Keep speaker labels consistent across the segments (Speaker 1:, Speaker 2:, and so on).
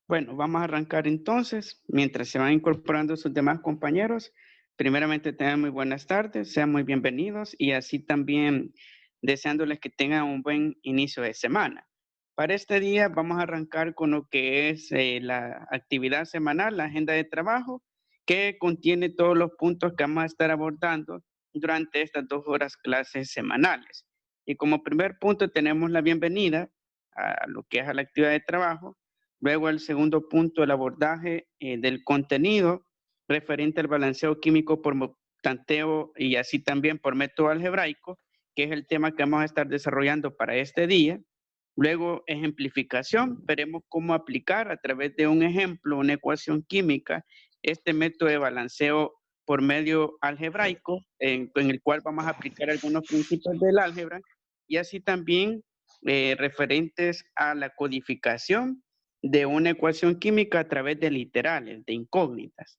Speaker 1: Bueno, vamos a arrancar entonces. Mientras se van incorporando sus demás compañeros, primeramente tengan muy buenas tardes, sean muy bienvenidos y así también deseándoles que tengan un buen inicio de semana. Para este día vamos a arrancar con lo que es la actividad semanal, la agenda de trabajo, que contiene todos los puntos que vamos a estar abordando durante estas 2 horas clases semanales. Y como primer punto tenemos la bienvenida a lo que es a la actividad de trabajo. Luego el segundo punto, el abordaje del contenido referente al balanceo químico por tanteo y así también por método algebraico, que es el tema que vamos a estar desarrollando para este día. Luego, ejemplificación, veremos cómo aplicar a través de un ejemplo, una ecuación química, este método de balanceo por medio algebraico, en el cual vamos a aplicar algunos principios del álgebra y así también referentes a la codificación de una ecuación química a través de literales, de incógnitas.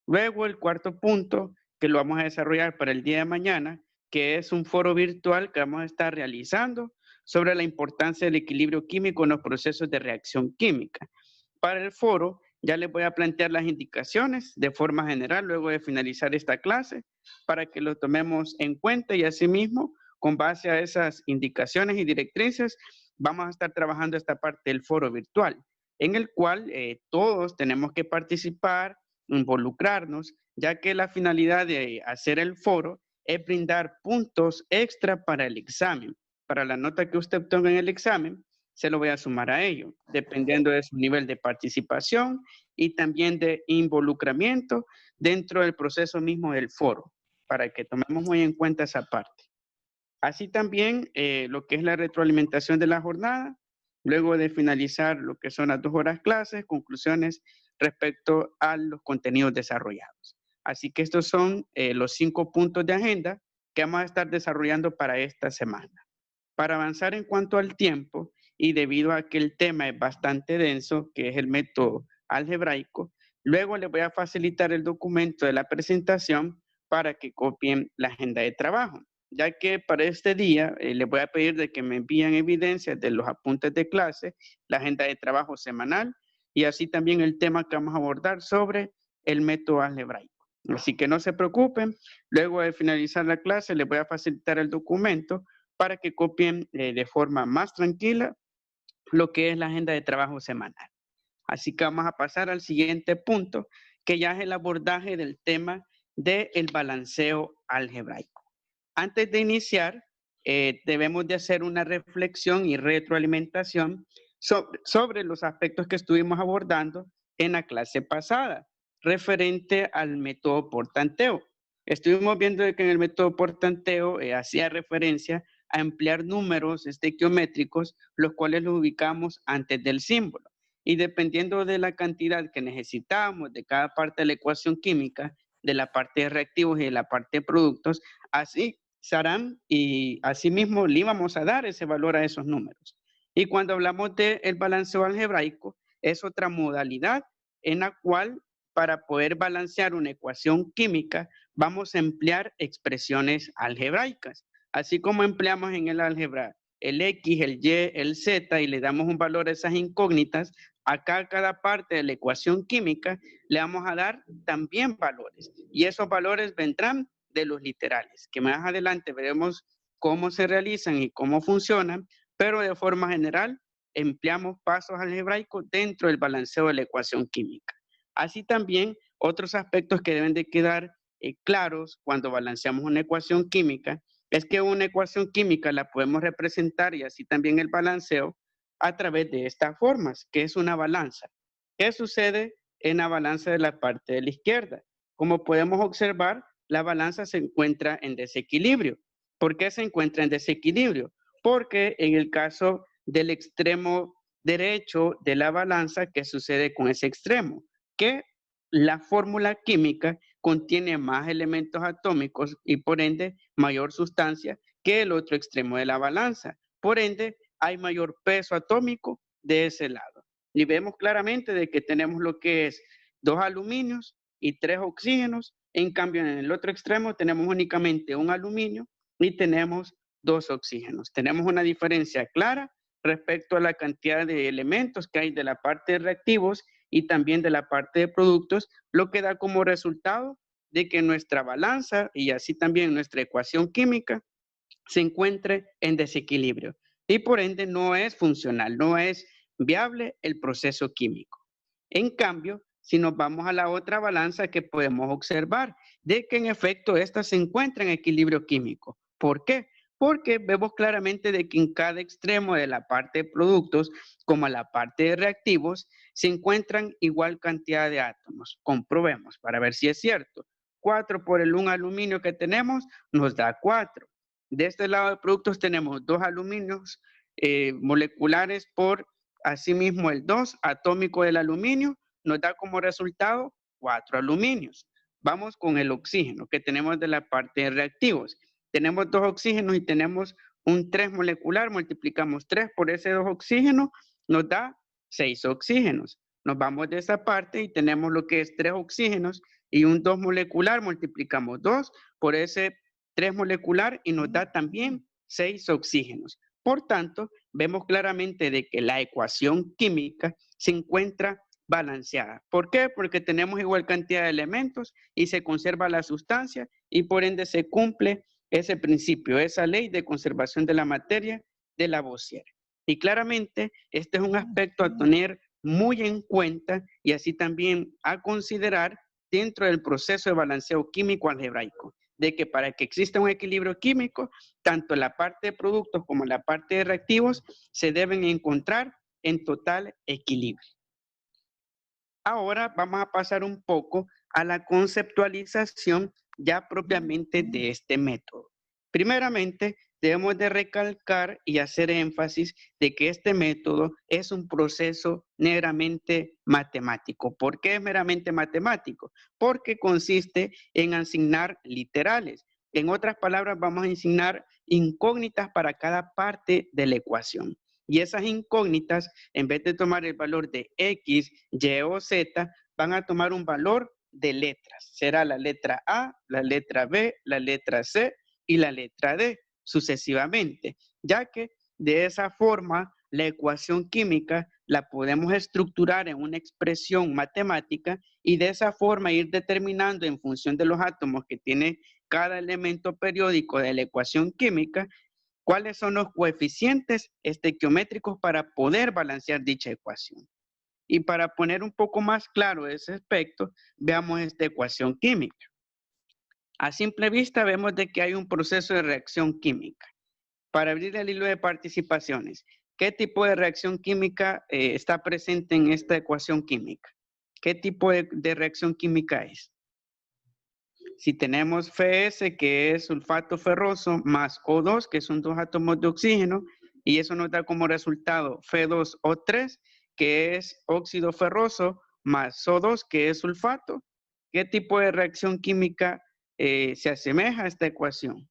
Speaker 1: Luego el cuarto punto, que lo vamos a desarrollar para el día de mañana, que es un foro virtual que vamos a estar realizando sobre la importancia del equilibrio químico en los procesos de reacción química. Para el foro ya les voy a plantear las indicaciones de forma general luego de finalizar esta clase para que lo tomemos en cuenta y asimismo, con base a esas indicaciones y directrices, vamos a estar trabajando esta parte del foro virtual, en el cual todos tenemos que participar, involucrarnos, ya que la finalidad de hacer el foro es brindar puntos extra para el examen. Para la nota que usted obtenga en el examen, se lo voy a sumar a ello, dependiendo de su nivel de participación y también de involucramiento dentro del proceso mismo del foro, para que tomemos muy en cuenta esa parte. Así también lo que es la retroalimentación de la jornada, luego de finalizar lo que son las 2 horas clases, conclusiones respecto a los contenidos desarrollados. Así que estos son los 5 puntos de agenda que vamos a estar desarrollando para esta semana. Para avanzar en cuanto al tiempo, y debido a que el tema es bastante denso, que es el método algebraico, luego les voy a facilitar el documento de la presentación para que copien la agenda de trabajo, ya que para este día les voy a pedir de que me envíen evidencias de los apuntes de clase, la agenda de trabajo semanal y así también el tema que vamos a abordar sobre el método algebraico. Así que no se preocupen, luego de finalizar la clase les voy a facilitar el documento para que copien de forma más tranquila lo que es la agenda de trabajo semanal. Así que vamos a pasar al siguiente punto, que ya es el abordaje del tema del balanceo algebraico. Antes de iniciar, debemos de hacer una reflexión y retroalimentación sobre los aspectos que estuvimos abordando en la clase pasada, referente al método por tanteo. Estuvimos viendo que en el método por tanteo hacía referencia a emplear números estequiométricos, los cuales los ubicamos antes del símbolo. Y dependiendo de la cantidad que necesitamos de cada parte de la ecuación química, de la parte de reactivos y de la parte de productos, así se harán y asimismo le íbamos a dar ese valor a esos números. Y cuando hablamos del balanceo algebraico, es otra modalidad en la cual para poder balancear una ecuación química vamos a emplear expresiones algebraicas. Así como empleamos en el álgebra el X, el Y, el Z y le damos un valor a esas incógnitas, acá a cada parte de la ecuación química le vamos a dar también valores. Y esos valores vendrán de los literales, que más adelante veremos cómo se realizan y cómo funcionan, pero de forma general empleamos pasos algebraicos dentro del balanceo de la ecuación química. Así también otros aspectos que deben de quedar claros cuando balanceamos una ecuación química es que una ecuación química la podemos representar y así también el balanceo a través de estas formas, que es una balanza. ¿Qué sucede en la balanza de la parte de la izquierda? Como podemos observar, la balanza se encuentra en desequilibrio. ¿Por qué se encuentra en desequilibrio? Porque en el caso del extremo derecho de la balanza, ¿qué sucede con ese extremo? Que la fórmula química contiene más elementos atómicos y por ende mayor sustancia que el otro extremo de la balanza. Por ende, hay mayor peso atómico de ese lado. Y vemos claramente de que tenemos lo que es 2 aluminios y 3 oxígenos. En cambio, en el otro extremo tenemos únicamente un aluminio y tenemos 2 oxígenos. Tenemos una diferencia clara respecto a la cantidad de elementos que hay de la parte de reactivos y también de la parte de productos, lo que da como resultado de que nuestra balanza y así también nuestra ecuación química se encuentre en desequilibrio y por ende no es funcional, no es viable el proceso químico. En cambio, si nos vamos a la otra balanza que podemos observar, de que en efecto esta se encuentra en equilibrio químico. ¿Por qué? Porque vemos claramente de que en cada extremo de la parte de productos como la parte de reactivos se encuentran igual cantidad de átomos. Comprobemos para ver si es cierto. 4 por el 1 aluminio que tenemos nos da 4. De este lado de productos tenemos 2 aluminios moleculares por asimismo el 2 atómico del aluminio nos da como resultado 4 aluminios. Vamos con el oxígeno que tenemos de la parte de reactivos. Tenemos 2 oxígenos y tenemos un 3 molecular, multiplicamos 3 por ese 2 oxígenos, nos da 6 oxígenos. Nos vamos de esa parte y tenemos lo que es 3 oxígenos y un 2 molecular, multiplicamos 2 por ese 3 molecular y nos da también 6 oxígenos. Por tanto, vemos claramente de que la ecuación química se encuentra balanceada. ¿Por qué? Porque tenemos igual cantidad de elementos y se conserva la sustancia y por ende se cumple ese principio, esa ley de conservación de la materia de Lavoisier. Y claramente este es un aspecto a tener muy en cuenta y así también a considerar dentro del proceso de balanceo químico algebraico, de que para que exista un equilibrio químico, tanto la parte de productos como la parte de reactivos se deben encontrar en total equilibrio. Ahora vamos a pasar un poco a la conceptualización ya propiamente de este método. Primeramente, debemos de recalcar y hacer énfasis de que este método es un proceso meramente matemático. ¿Por qué es meramente matemático? Porque consiste en asignar literales. En otras palabras, vamos a asignar incógnitas para cada parte de la ecuación. Y esas incógnitas, en vez de tomar el valor de X, Y o Z, van a tomar un valor de letras. Será la letra A, la letra B, la letra C y la letra D, sucesivamente, ya que de esa forma la ecuación química la podemos estructurar en una expresión matemática y de esa forma ir determinando en función de los átomos que tiene cada elemento periódico de la ecuación química, cuáles son los coeficientes estequiométricos para poder balancear dicha ecuación. Y para poner un poco más claro ese aspecto, veamos esta ecuación química. A simple vista vemos de que hay un proceso de reacción química. Para abrir el hilo de participaciones, ¿qué tipo de reacción química está presente en esta ecuación química? ¿Qué tipo de reacción química es? Si tenemos Fs, que es sulfato ferroso, más O2, que son 2 átomos de oxígeno, y eso nos da como resultado Fe2O3, que es óxido ferroso, más O2, que es sulfato. ¿Qué tipo de reacción química se asemeja a esta ecuación?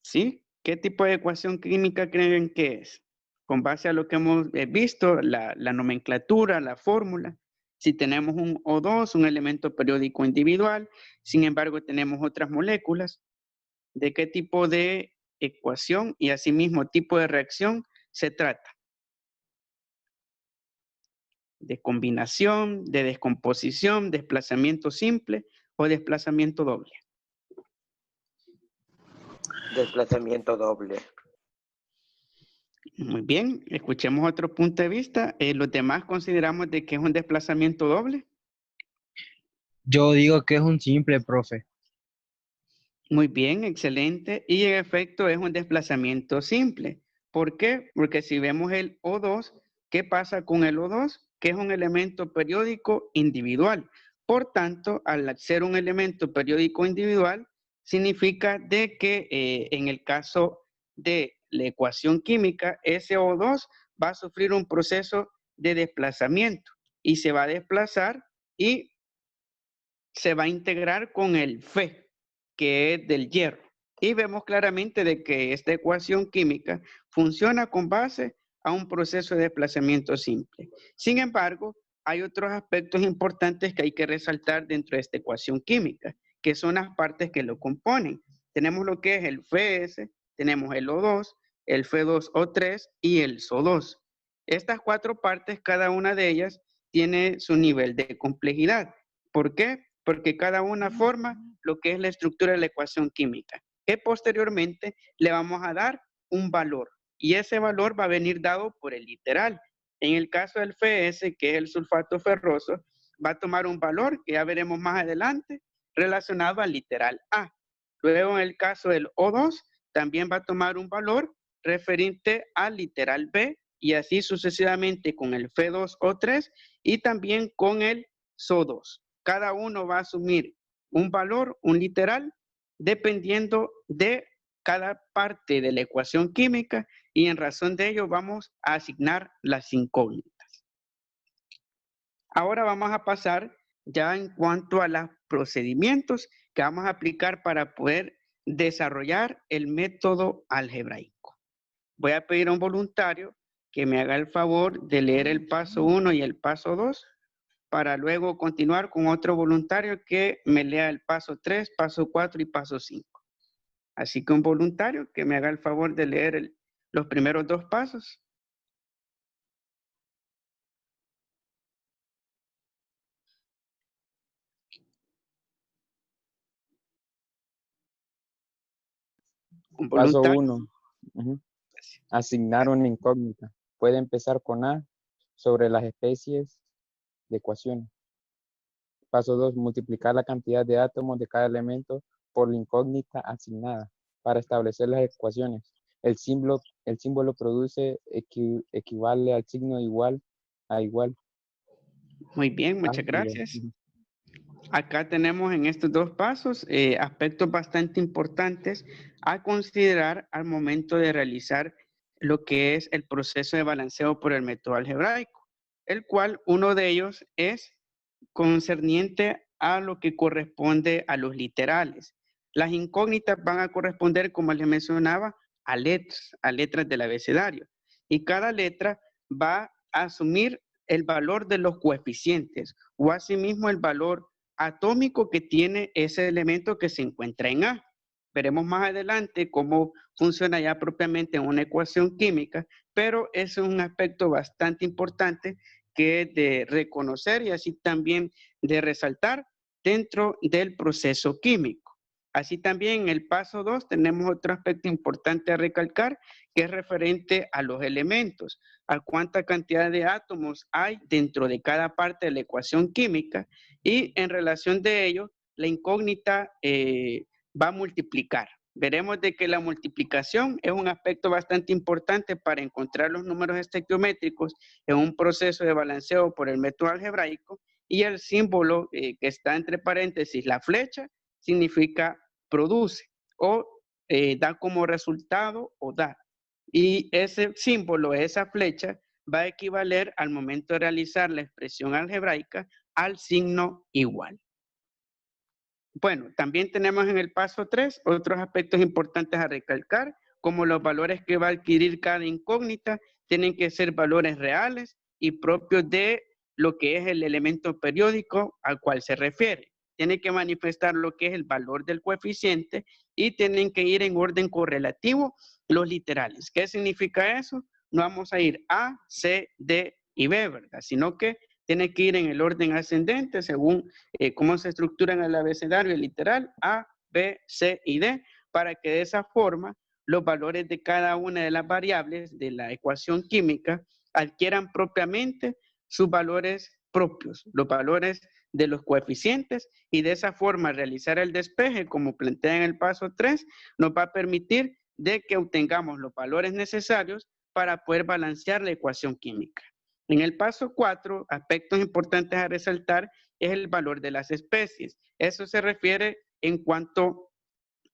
Speaker 1: ¿Sí? ¿Qué tipo de ecuación química creen que es? Con base a lo que hemos visto, la nomenclatura, la fórmula. Si tenemos un O2, un elemento periódico individual, sin embargo tenemos otras moléculas, ¿de qué tipo de ecuación y asimismo tipo de reacción se trata? ¿De combinación, de descomposición, desplazamiento simple o desplazamiento doble?
Speaker 2: Desplazamiento doble.
Speaker 1: Muy bien, escuchemos otro punto de vista. ¿Los demás consideramos de que es un desplazamiento doble?
Speaker 3: Yo digo que es un simple, profe.
Speaker 1: Muy bien, excelente. Y en efecto es un desplazamiento simple. ¿Por qué? Porque si vemos el O2, ¿qué pasa con el O2? Que es un elemento periódico individual. Por tanto, al ser un elemento periódico individual, significa de que en el caso de la ecuación química, ese O2 va a sufrir un proceso de desplazamiento y se va a desplazar y se va a integrar con el Fe, que es del hierro. Y vemos claramente de que esta ecuación química funciona con base a un proceso de desplazamiento simple. Sin embargo, hay otros aspectos importantes que hay que resaltar dentro de esta ecuación química, que son las partes que lo componen. Tenemos lo que es el FS, tenemos el O2, el F2O3 y el SO2. Estas 4 partes, cada una de ellas tiene su nivel de complejidad. ¿Por qué? Porque cada una forma lo que es la estructura de la ecuación química, que posteriormente le vamos a dar un valor, y ese valor va a venir dado por el literal. En el caso del FS, que es el sulfato ferroso, va a tomar un valor que ya veremos más adelante relacionado al literal A. Luego, en el caso del O2, también va a tomar un valor referente al literal B, y así sucesivamente con el F2O3 y también con el SO2. Cada uno va a asumir un valor, un literal, dependiendo de cada parte de la ecuación química, y en razón de ello vamos a asignar las incógnitas. Ahora vamos a pasar ya en cuanto a los procedimientos que vamos a aplicar para poder desarrollar el método algebraico. Voy a pedir a un voluntario que me haga el favor de leer el paso 1 y el paso 2 para luego continuar con otro voluntario que me lea el paso 3, paso 4 y paso 5. Así que un voluntario que me haga el favor de leer los primeros 2 pasos. Un
Speaker 4: Paso
Speaker 1: voluntario.
Speaker 4: 1. Asignar una incógnita. Puede empezar con A sobre las especies de ecuaciones. Paso 2. Multiplicar la cantidad de átomos de cada elemento por la incógnita asignada para establecer las ecuaciones. El símbolo produce equivale al signo igual a igual.
Speaker 1: Muy bien, muchas gracias. Acá tenemos en estos 2 pasos aspectos bastante importantes a considerar al momento de realizar lo que es el proceso de balanceo por el método algebraico, el cual uno de ellos es concerniente a lo que corresponde a los literales. Las incógnitas van a corresponder, como les mencionaba, a letras del abecedario, y cada letra va a asumir el valor de los coeficientes o asimismo el valor atómico que tiene ese elemento que se encuentra en A. Veremos más adelante cómo funciona ya propiamente en una ecuación química, pero ese es un aspecto bastante importante que es de reconocer y así también de resaltar dentro del proceso químico. Así también en el paso 2 tenemos otro aspecto importante a recalcar, que es referente a los elementos, a cuánta cantidad de átomos hay dentro de cada parte de la ecuación química, y en relación de ello, la incógnita va a multiplicar. Veremos de que la multiplicación es un aspecto bastante importante para encontrar los números estequiométricos en un proceso de balanceo por el método algebraico, y el símbolo que está entre paréntesis, la flecha, significa produce o da como resultado o da. Y ese símbolo, esa flecha, va a equivaler al momento de realizar la expresión algebraica al signo igual. Bueno, también tenemos en el paso 3 otros aspectos importantes a recalcar, como los valores que va a adquirir cada incógnita tienen que ser valores reales y propios de lo que es el elemento periódico al cual se refiere. Tiene que manifestar lo que es el valor del coeficiente y tienen que ir en orden correlativo los literales. ¿Qué significa eso? No vamos a ir A, C, D y B, ¿verdad? Sino que tiene que ir en el orden ascendente según cómo se estructuran el abecedario literal A, B, C y D, para que de esa forma los valores de cada una de las variables de la ecuación química adquieran propiamente sus valores propios, los valores de los coeficientes, y de esa forma realizar el despeje, como plantea en el paso 3, nos va a permitir de que obtengamos los valores necesarios para poder balancear la ecuación química. En el paso 4, aspectos importantes a resaltar es el valor de las especies. Eso se refiere en cuanto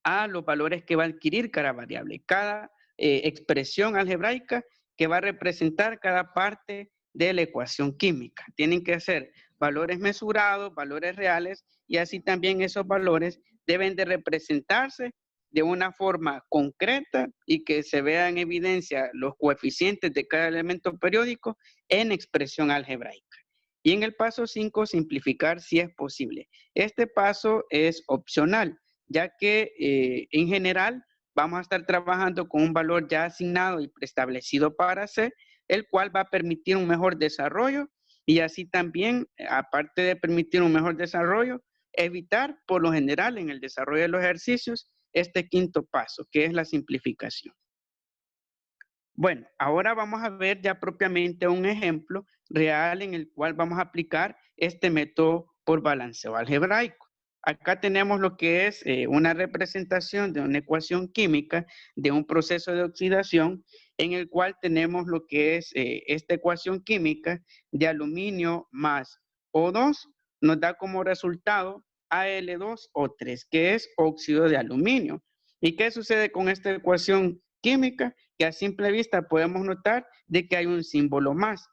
Speaker 1: a los valores que va a adquirir cada variable, cada expresión algebraica que va a representar cada parte de la ecuación química. Tienen que ser valores mesurados, valores reales, y así también esos valores deben de representarse de una forma concreta y que se vea en evidencia los coeficientes de cada elemento periódico en expresión algebraica. Y en el paso 5, simplificar si es posible. Este paso es opcional, ya que en general vamos a estar trabajando con un valor ya asignado y preestablecido para C, el cual va a permitir un mejor desarrollo y así también, aparte de permitir un mejor desarrollo, evitar por lo general en el desarrollo de los ejercicios este quinto paso, que es la simplificación. Bueno, ahora vamos a ver ya propiamente un ejemplo real en el cual vamos a aplicar este método por balanceo algebraico. Acá tenemos lo que es una representación de una ecuación química de un proceso de oxidación en el cual tenemos lo que es esta ecuación química de aluminio más O2 nos da como resultado Al2O3, que es óxido de aluminio. ¿Y qué sucede con esta ecuación química? Que a simple vista podemos notar de que hay un símbolo más.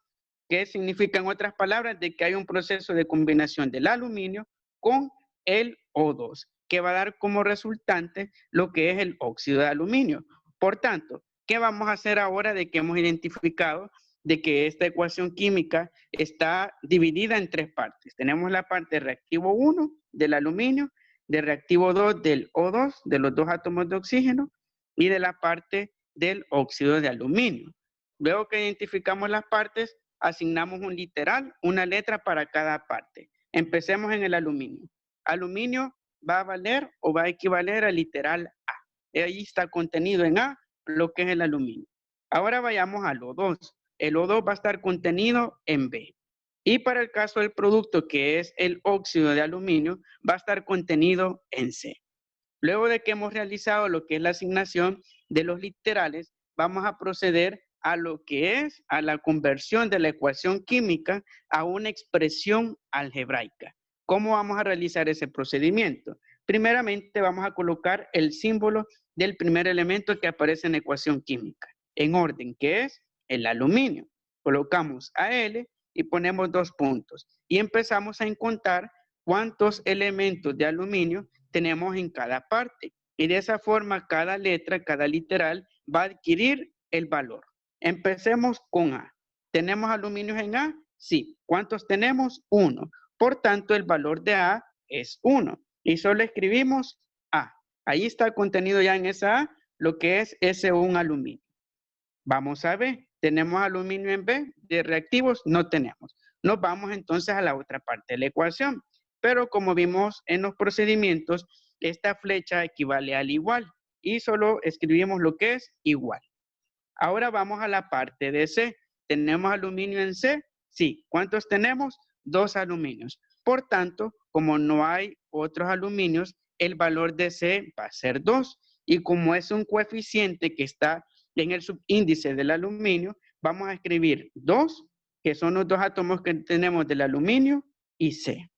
Speaker 1: ¿Qué significa en otras palabras? De que hay un proceso de combinación del aluminio con el O2, que va a dar como resultante lo que es el óxido de aluminio. Por tanto, ¿qué vamos a hacer ahora de que hemos identificado de que esta ecuación química está dividida en tres partes? Tenemos la parte de reactivo 1 del aluminio, de reactivo 2 del O2, de los dos átomos de oxígeno, y de la parte del óxido de aluminio. Luego que identificamos las partes, asignamos un literal, una letra para cada parte. Empecemos en el aluminio. Aluminio va a valer o va a equivaler al literal A. Ahí está contenido en A lo que es el aluminio. Ahora vayamos al O2. El O2 va a estar contenido en B. Y para el caso del producto que es el óxido de aluminio, va a estar contenido en C. Luego de que hemos realizado lo que es la asignación de los literales, vamos a proceder a lo que es a la conversión de la ecuación química a una expresión algebraica. ¿Cómo vamos a realizar ese procedimiento? Primeramente vamos a colocar el símbolo del primer elemento que aparece en la ecuación química, en orden, que es el aluminio. Colocamos AL y ponemos 2 puntos. Y empezamos a contar cuántos elementos de aluminio tenemos en cada parte. Y de esa forma, cada letra, cada literal va a adquirir el valor. Empecemos con A. ¿Tenemos aluminios en A? Sí. ¿Cuántos tenemos? 1. Por tanto, el valor de A es 1. Y solo escribimos A. Ahí está contenido ya en esa A lo que es ese un aluminio. Vamos a B. ¿Tenemos aluminio en B? ¿De reactivos? No tenemos. Nos vamos entonces a la otra parte de la ecuación. Pero como vimos en los procedimientos, esta flecha equivale al igual. Y solo escribimos lo que es igual. Ahora vamos a la parte de C. ¿Tenemos aluminio en C? Sí. ¿Cuántos tenemos? 2 aluminios. Por tanto, como no hay otros aluminios, el valor de C va a ser 2. Y como es un coeficiente que está en el subíndice del aluminio, vamos a escribir 2, que son los dos átomos que tenemos del aluminio, y C.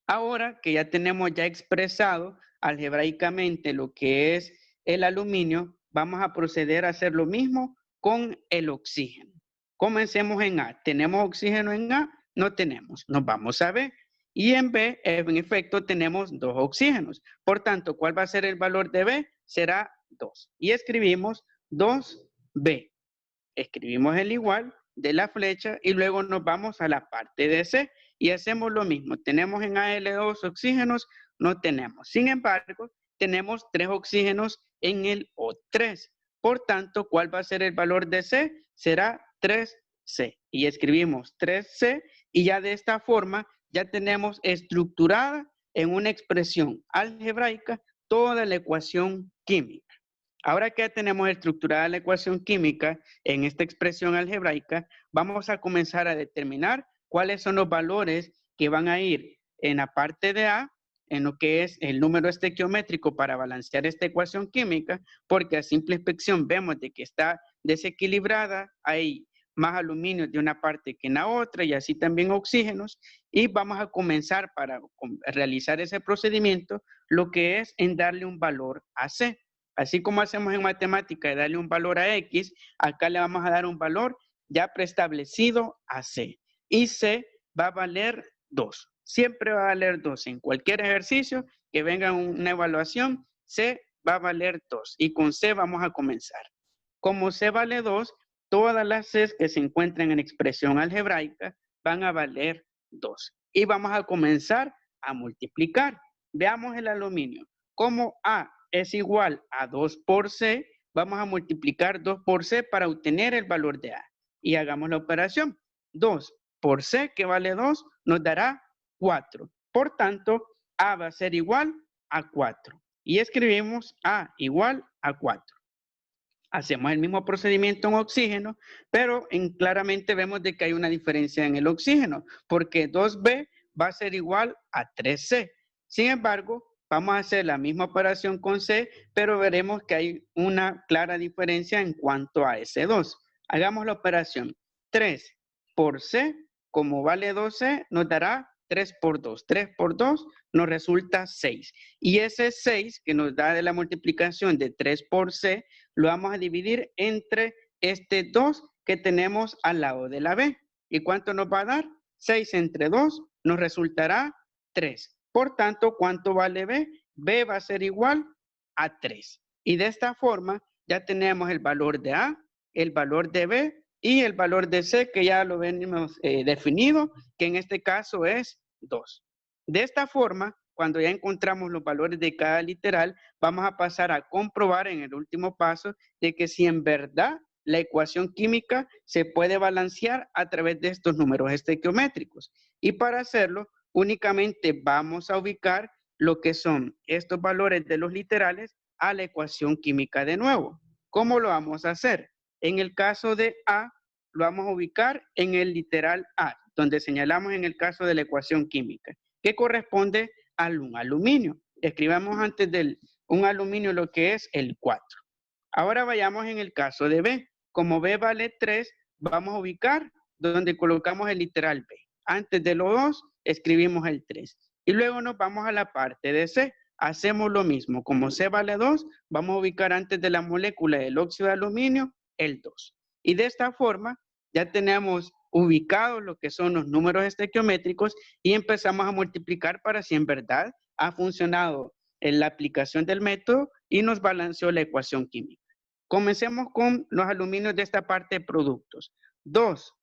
Speaker 1: Ahora que ya tenemos ya expresado algebraicamente lo que es el aluminio, vamos a proceder a hacer lo mismo con el oxígeno. Comencemos en A. ¿Tenemos oxígeno en A? No tenemos. Nos vamos a B. Y en B, en efecto, tenemos 2 oxígenos. Por tanto, ¿cuál va a ser el valor de B? Será 2. Y escribimos 2B. Escribimos el igual de la flecha y luego nos vamos a la parte de C. Y hacemos lo mismo. ¿Tenemos en Al2 oxígenos? No tenemos. Sin embargo, tenemos 3 oxígenos en el O3. Por tanto, ¿cuál va a ser el valor de C? Será 3C. Y escribimos 3C y ya de esta forma ya tenemos estructurada en una expresión algebraica toda la ecuación química. Ahora que ya tenemos estructurada la ecuación química en esta expresión algebraica, vamos a comenzar a determinar cuáles son los valores que van a ir en la parte de A, en lo que es el número estequiométrico para balancear esta ecuación química, porque a simple inspección vemos de que está desequilibrada, hay más aluminio de una parte que en la otra y así también oxígenos, y vamos a comenzar para realizar ese procedimiento lo que es en darle un valor a C. Así como hacemos en matemática de darle un valor a X, acá le vamos a dar un valor ya preestablecido a C. Y C va a valer 2. Siempre va a valer 2. En cualquier ejercicio que venga una evaluación, C va a valer 2. Y con C vamos a comenzar. Como C vale 2, todas las C que se encuentran en expresión algebraica van a valer 2. Y vamos a comenzar a multiplicar. Veamos el aluminio. Como A es igual a 2 por C, vamos a multiplicar 2 por C para obtener el valor de A. Y hagamos la operación. 2 por C, que vale 2, nos dará 4. Por tanto, A va a ser igual a 4. Y escribimos A igual a 4. Hacemos el mismo procedimiento en oxígeno, pero claramente vemos de que hay una diferencia en el oxígeno, porque 2B va a ser igual a 3C. Sin embargo, vamos a hacer la misma operación con C, pero veremos que hay una clara diferencia en cuanto a ese 2. Hagamos la operación. 3 por C, como vale 2C, nos dará 3 por 2. 3 por 2 nos resulta 6. Y ese 6 que nos da de la multiplicación de 3 por C, lo vamos a dividir entre este 2 que tenemos al lado de la B. ¿Y cuánto nos va a dar? 6 entre 2 nos resultará 3. Por tanto, ¿cuánto vale B? B va a ser igual a 3. Y de esta forma ya tenemos el valor de A, el valor de B y el valor de C, que ya lo venimos definido, que en este caso es 2. De esta forma, cuando ya encontramos los valores de cada literal, vamos a pasar a comprobar en el último paso de que si en verdad la ecuación química se puede balancear a través de estos números estequiométricos. Y para hacerlo, únicamente vamos a ubicar lo que son estos valores de los literales a la ecuación química de nuevo. ¿Cómo lo vamos a hacer? En el caso de A, lo vamos a ubicar en el literal A, donde señalamos en el caso de la ecuación química, que corresponde a un aluminio. Escribamos antes del un aluminio lo que es el 4. Ahora vayamos en el caso de B. Como B vale 3, vamos a ubicar donde colocamos el literal B. Antes de los 2, escribimos el 3. Y luego nos vamos a la parte de C. Hacemos lo mismo. Como C vale 2, vamos a ubicar antes de la molécula del óxido de aluminio el 2. Y de esta forma ya tenemos ubicados lo que son los números estequiométricos y empezamos a multiplicar para si en verdad ha funcionado en la aplicación del método y nos balanceó la ecuación química. Comencemos con los aluminios de esta parte de productos. 2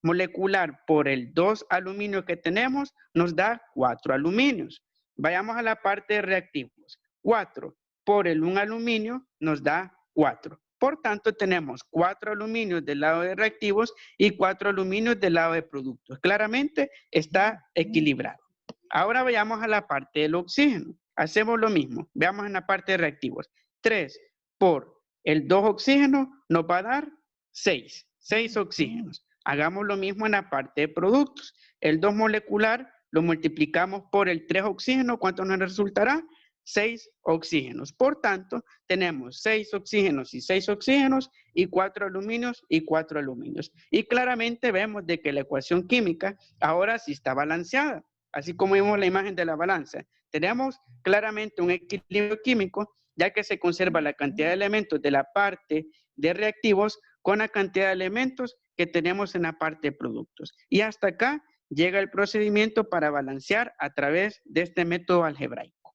Speaker 1: molecular por el 2 aluminio que tenemos nos da 4 aluminios. Vayamos a la parte de reactivos. 4 por el 1 aluminio nos da 4. Por tanto, tenemos 4 aluminios del lado de reactivos y 4 aluminios del lado de productos. Claramente está equilibrado. Ahora vayamos a la parte del oxígeno. Hacemos lo mismo. Veamos en la parte de reactivos. 3 por el 2 oxígeno nos va a dar 6. 6 oxígenos. Hagamos lo mismo en la parte de productos. El 2 molecular lo multiplicamos por el 3 oxígeno. ¿Cuánto nos resultará? 6 oxígenos. Por tanto, tenemos 6 oxígenos y 6 oxígenos y 4 aluminios y 4 aluminios. Y claramente vemos de que la ecuación química ahora sí está balanceada. Así como vimos la imagen de la balanza. Tenemos claramente un equilibrio químico, ya que se conserva la cantidad de elementos de la parte de reactivos con la cantidad de elementos que tenemos en la parte de productos. Y hasta acá llega el procedimiento para balancear a través de este método algebraico.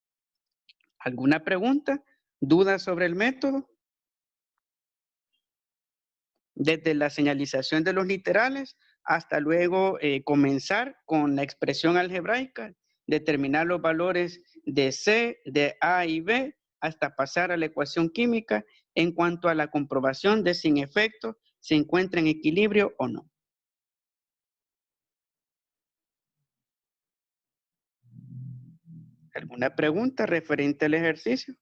Speaker 1: ¿Alguna pregunta? ¿Dudas sobre el método? Desde la señalización de los literales hasta luego comenzar con la expresión algebraica, determinar los valores de C, de A y B, hasta pasar a la ecuación química en cuanto a la comprobación de si en efecto se encuentra en equilibrio o no. ¿Alguna pregunta referente al ejercicio?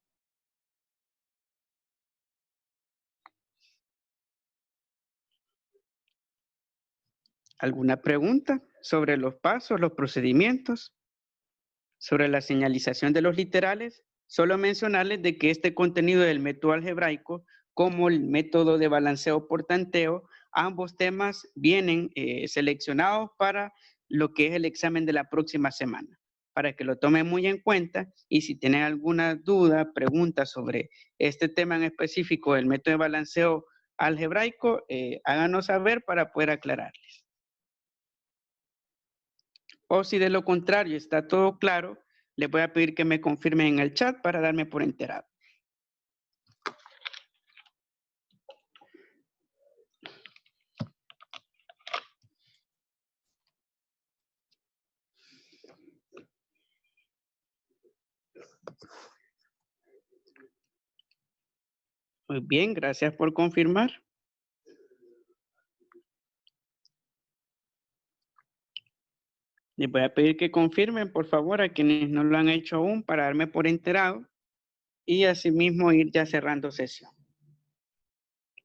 Speaker 1: ¿Alguna pregunta sobre los pasos, los procedimientos? Sobre la señalización de los literales, solo mencionarles de que este contenido del método algebraico como el método de balanceo por tanteo, ambos temas vienen seleccionados para lo que es el examen de la próxima semana, para que lo tomen muy en cuenta y si tienen alguna duda, pregunta sobre este tema en específico del método de balanceo algebraico, háganos saber para poder aclararles. O si de lo contrario está todo claro, les voy a pedir que me confirmen en el chat para darme por enterado. Muy bien, gracias por confirmar. Les voy a pedir que confirmen, por favor, a quienes no lo han hecho aún para darme por enterado y asimismo ir ya cerrando sesión.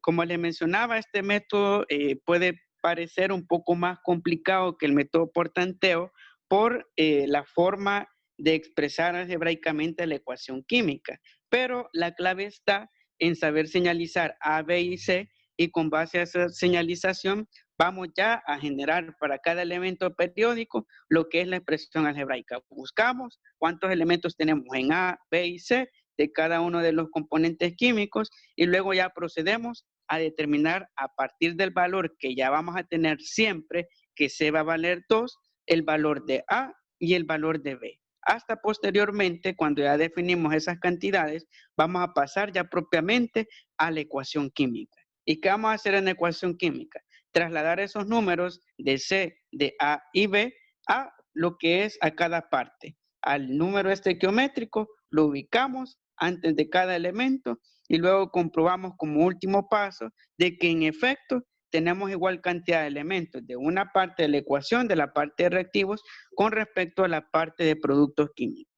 Speaker 1: Como les mencionaba, este método puede parecer un poco más complicado que el método por tanteo por la forma de expresar algebraicamente la ecuación química, pero la clave está en saber señalizar A, B y C, y con base a esa señalización vamos ya a generar para cada elemento periódico lo que es la expresión algebraica. Buscamos cuántos elementos tenemos en A, B y C de cada uno de los componentes químicos y luego ya procedemos a determinar a partir del valor que ya vamos a tener siempre, que C va a valer 2, el valor de A y el valor de B. Hasta posteriormente, cuando ya definimos esas cantidades, vamos a pasar ya propiamente a la ecuación química. ¿Y qué vamos a hacer en la ecuación química? Trasladar esos números de C, de A y B a lo que es a cada parte. Al número estequiométrico lo ubicamos antes de cada elemento y luego comprobamos como último paso de que en efecto tenemos igual cantidad de elementos de una parte de la ecuación, de la parte de reactivos, con respecto a la parte de productos químicos.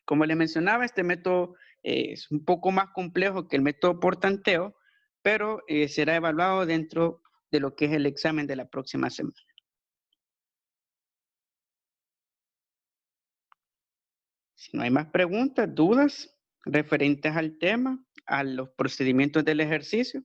Speaker 1: Como les mencionaba, este método es un poco más complejo que el método por tanteo, pero será evaluado dentro de lo que es el examen de la próxima semana. Si no hay más preguntas, dudas referentes al tema, a los procedimientos del ejercicio.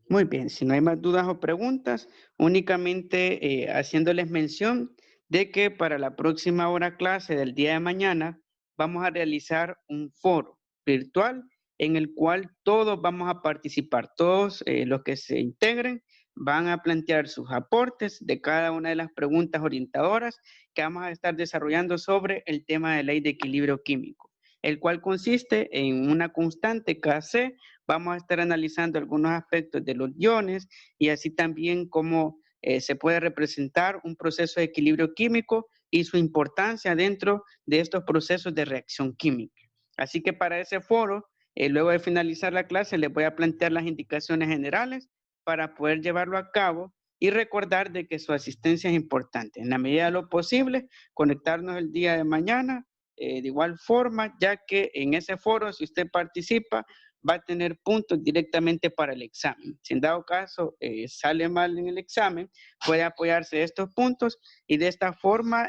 Speaker 1: Muy bien, si no hay más dudas o preguntas, únicamente haciéndoles mención de que para la próxima hora clase del día de mañana vamos a realizar un foro virtual en el cual todos vamos a participar, todos los que se integren van a plantear sus aportes de cada una de las preguntas orientadoras que vamos a estar desarrollando sobre el tema de ley de equilibrio químico, el cual consiste en una constante Kc. Vamos a estar analizando algunos aspectos de los iones y así también cómo se puede representar un proceso de equilibrio químico y su importancia dentro de estos procesos de reacción química. Así que para ese foro, luego de finalizar la clase, les voy a plantear las indicaciones generales para poder llevarlo a cabo y recordar de que su asistencia es importante. En la medida de lo posible, conectarnos el día de mañana de igual forma, ya que en ese foro, si usted participa, va a tener puntos directamente para el examen. Si en dado caso sale mal en el examen, puede apoyarse de estos puntos y de esta forma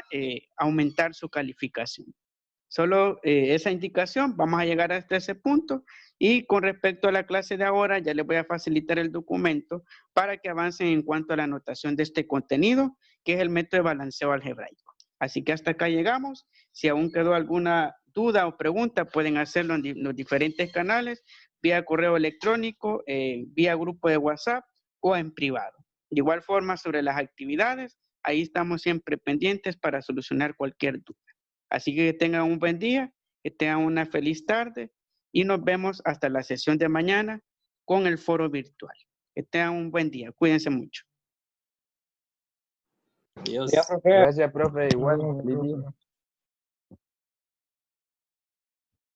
Speaker 1: aumentar su calificación. Solo esa indicación, vamos a llegar hasta ese punto y con respecto a la clase de ahora, ya les voy a facilitar el documento para que avancen en cuanto a la anotación de este contenido, que es el método de balanceo algebraico. Así que hasta acá llegamos. Si aún quedó alguna duda o pregunta, pueden hacerlo en los diferentes canales, vía correo electrónico, vía grupo de WhatsApp o en privado. De igual forma, sobre las actividades, ahí estamos siempre pendientes para solucionar cualquier duda. Así que tengan un buen día, que tengan una feliz tarde y nos vemos hasta la sesión de mañana con el foro virtual. Que tengan un buen día. Cuídense mucho.
Speaker 5: Adiós.
Speaker 4: Gracias, profe. Igual, feliz día.